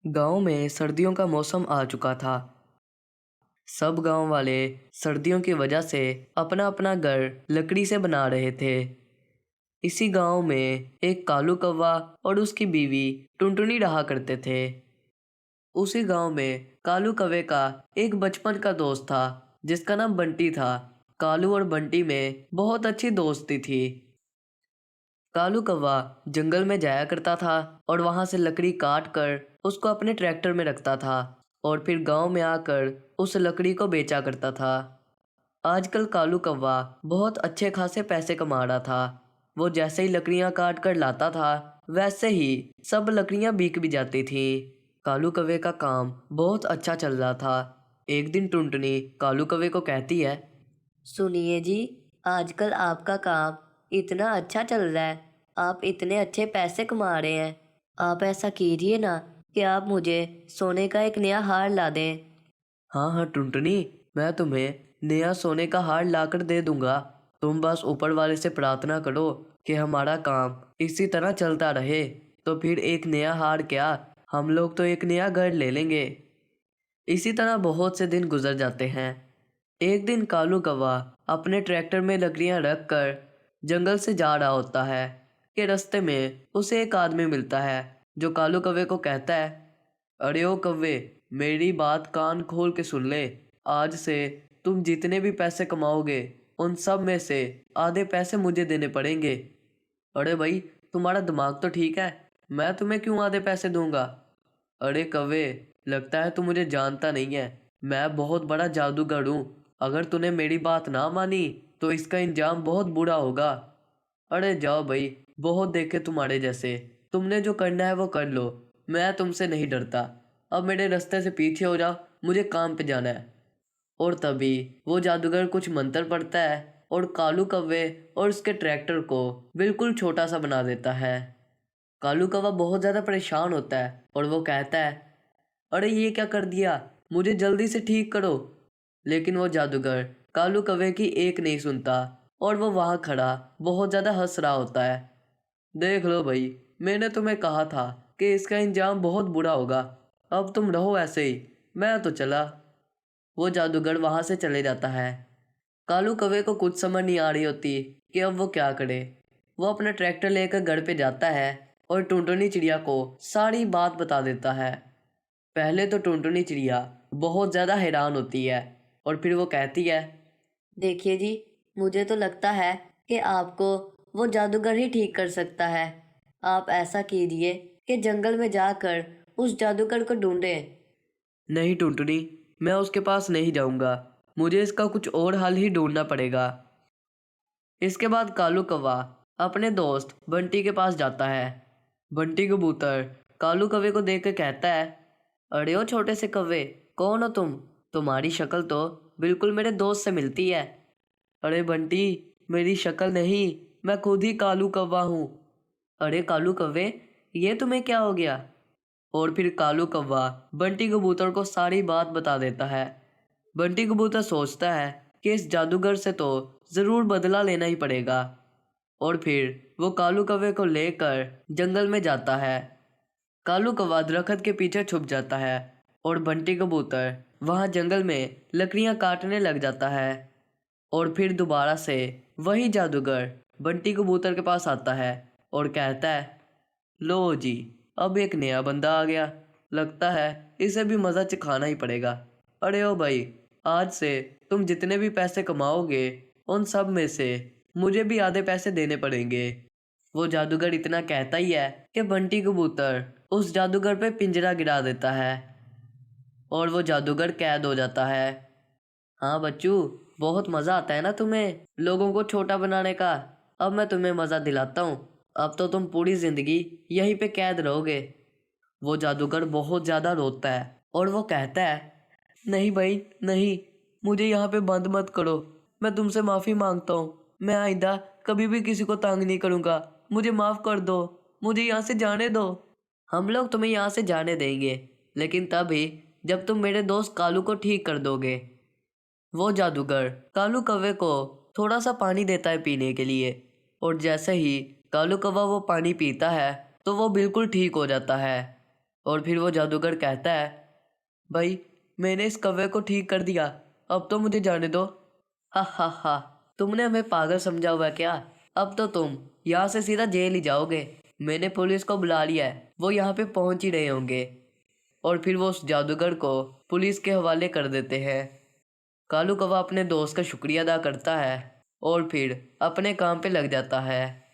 गांव में सर्दियों का मौसम आ चुका था। सब गांव वाले सर्दियों की वजह से अपना अपना घर लकड़ी से बना रहे थे। इसी गांव में एक कालू कौवा और उसकी बीवी टुनटुनी रहा करते थे। उसी गांव में कालू कौवे का एक बचपन का दोस्त था जिसका नाम बंटी था। कालू और बंटी में बहुत अच्छी दोस्ती थी। कालू कौवा जंगल में जाया करता था और वहां से लकड़ी काट कर उसको अपने ट्रैक्टर में रखता था और फिर गांव में आकर उस लकड़ी को बेचा करता था। आजकल कालू कौवा बहुत अच्छे खासे पैसे कमा रहा था। वो जैसे ही लकड़ियां काट कर लाता था वैसे ही सब लकड़ियां बिक भी जाती थी। कालू कौवे का काम बहुत अच्छा चल रहा था। एक दिन टुनटुनी कालू कौवे को कहती है। सुनिए जी, आजकल आपका काम इतना अच्छा चल रहा है। आप इतने अच्छे पैसे कमा रहे हैं। आप ऐसा कीजिए ना कि आप मुझे सोने का एक नया हार ला दें। हाँ हाँ टुनटुनी, मैं तुम्हें नया सोने का हार लाकर दे दूंगा। तुम बस ऊपर वाले से प्रार्थना करो कि हमारा काम इसी तरह चलता रहे। तो फिर एक नया हार क्या, हम लोग तो एक नया घर ले लेंगे। इसी तरह बहुत से दिन गुजर जाते हैं। एक दिन कालू कौवा अपने ट्रैक्टर में लकड़ियां रख कर जंगल से जा रहा होता है कि रास्ते में उसे एक आदमी मिलता है जो कालू कौवे को कहता है। अरे ओ कौवे, मेरी बात कान खोल के सुन ले। आज से तुम जितने भी पैसे कमाओगे उन सब में से आधे पैसे मुझे देने पड़ेंगे। अरे भाई, तुम्हारा दिमाग तो ठीक है, मैं तुम्हें क्यों आधे पैसे दूंगा। अरे कौवे, लगता है तू मुझे जानता नहीं है। मैं बहुत बड़ा जादूगर हूँ। अगर तूने मेरी बात ना मानी तो इसका इंजाम बहुत बुरा होगा। अरे जाओ भाई, बहुत देखे तुम्हारे जैसे। तुमने जो करना है वो कर लो। मैं तुमसे नहीं डरता। अब मेरे रास्ते से पीछे हो जाओ, मुझे काम पे जाना है। और तभी वो जादूगर कुछ मंत्र पढ़ता है और कालू कौवे और उसके ट्रैक्टर को बिल्कुल छोटा सा बना देता है। कालू कौवा बहुत ज़्यादा परेशान होता है और वो कहता है, अरे ये क्या कर दिया, मुझे जल्दी से ठीक करो। लेकिन वो जादूगर कालू कौवे की एक नहीं सुनता और वो वहाँ खड़ा बहुत ज़्यादा हंस रहा होता है। देख लो भाई, मैंने तुम्हें कहा था कि इसका इंजाम बहुत बुरा होगा। अब तुम रहो ऐसे ही, मैं तो चला। वो जादूगर वहां से चले जाता है। कालू कौवे को कुछ समझ नहीं आ रही होती कि अब वो क्या करे। वो अपना ट्रैक्टर लेकर घर पे जाता है और टुनटुनी चिड़िया को सारी बात बता देता है। पहले तो टुनटुनी चिड़िया बहुत ज़्यादा हैरान होती है और फिर वो कहती है। देखिए जी, मुझे तो लगता है कि आपको वो जादूगर ही ठीक कर सकता है। आप ऐसा कीजिए कि जंगल में जाकर उस जादूगर को ढूंढें। नहीं टुनटुनी, मैं उसके पास नहीं जाऊंगा। मुझे इसका कुछ और हल ही ढूंढना पड़ेगा। इसके बाद कालू कौवा अपने दोस्त बंटी के पास जाता है। बंटी कबूतर कालू कौवे को देख कर कहता है, अरे ओ छोटे से कौवे, कौन हो तुम? तुम्हारी शक्ल तो बिल्कुल मेरे दोस्त से मिलती है। अरे बंटी, मेरी शक्ल नहीं, मैं खुद ही कालू कौवा हूँ। अरे कालू कौवे, ये तुम्हें क्या हो गया? और फिर कालू कौवा बंटी कबूतर को सारी बात बता देता है। बंटी कबूतर सोचता है कि इस जादूगर से तो ज़रूर बदला लेना ही पड़ेगा। और फिर वो कालू कौवे को लेकर जंगल में जाता है। कालू कौवा दरख्त के पीछे छुप जाता है और बंटी कबूतर वहाँ जंगल में लकड़ियाँ काटने लग जाता है। और फिर दोबारा से वही जादूगर बंटी कबूतर के पास आता है और कहता है, लो जी, अब एक नया बंदा आ गया। लगता है इसे भी मज़ा चखाना ही पड़ेगा। अरे ओ भाई, आज से तुम जितने भी पैसे कमाओगे उन सब में से मुझे भी आधे पैसे देने पड़ेंगे। वो जादूगर इतना कहता ही है कि बंटी कबूतर उस जादूगर पे पिंजरा गिरा देता है और वो जादूगर कैद हो जाता है। हाँ बच्चू, बहुत मज़ा आता है ना तुम्हें लोगों को छोटा बनाने का। अब मैं तुम्हें मज़ा दिलाता हूँ। अब तो तुम पूरी ज़िंदगी यहीं पे कैद रहोगे। वो जादूगर बहुत ज़्यादा रोता है और वो कहता है, नहीं भाई नहीं, मुझे यहाँ पे बंद मत करो। मैं तुमसे माफ़ी मांगता हूँ। मैं आइंदा कभी भी किसी को तंग नहीं करूँगा। मुझे माफ़ कर दो। मुझे यहाँ से जाने दो। हम लोग तुम्हें यहाँ से जाने देंगे, लेकिन तभी जब तुम मेरे दोस्त कालू को ठीक कर दोगे। वो जादूगर कालू कौवे को थोड़ा सा पानी देता है पीने के लिए और जैसे ही कालू कौवा वो पानी पीता है तो वो बिल्कुल ठीक हो जाता है और फिर वो जादूगर कहता है, भाई मैंने इस कौवे को ठीक कर दिया, अब तो मुझे जाने दो। हा हा हा, तुमने हमें पागल समझा हुआ है क्या? अब तो तुम यहाँ से सीधा जेल ही जाओगे। मैंने पुलिस को बुला लिया है, वो यहाँ पे पहुँच ही रहे होंगे। और फिर वो उस जादूगर को पुलिस के हवाले कर देते हैं। कालू कौवा अपने दोस्त का शुक्रिया अदा करता है और फिर अपने काम पे लग जाता है।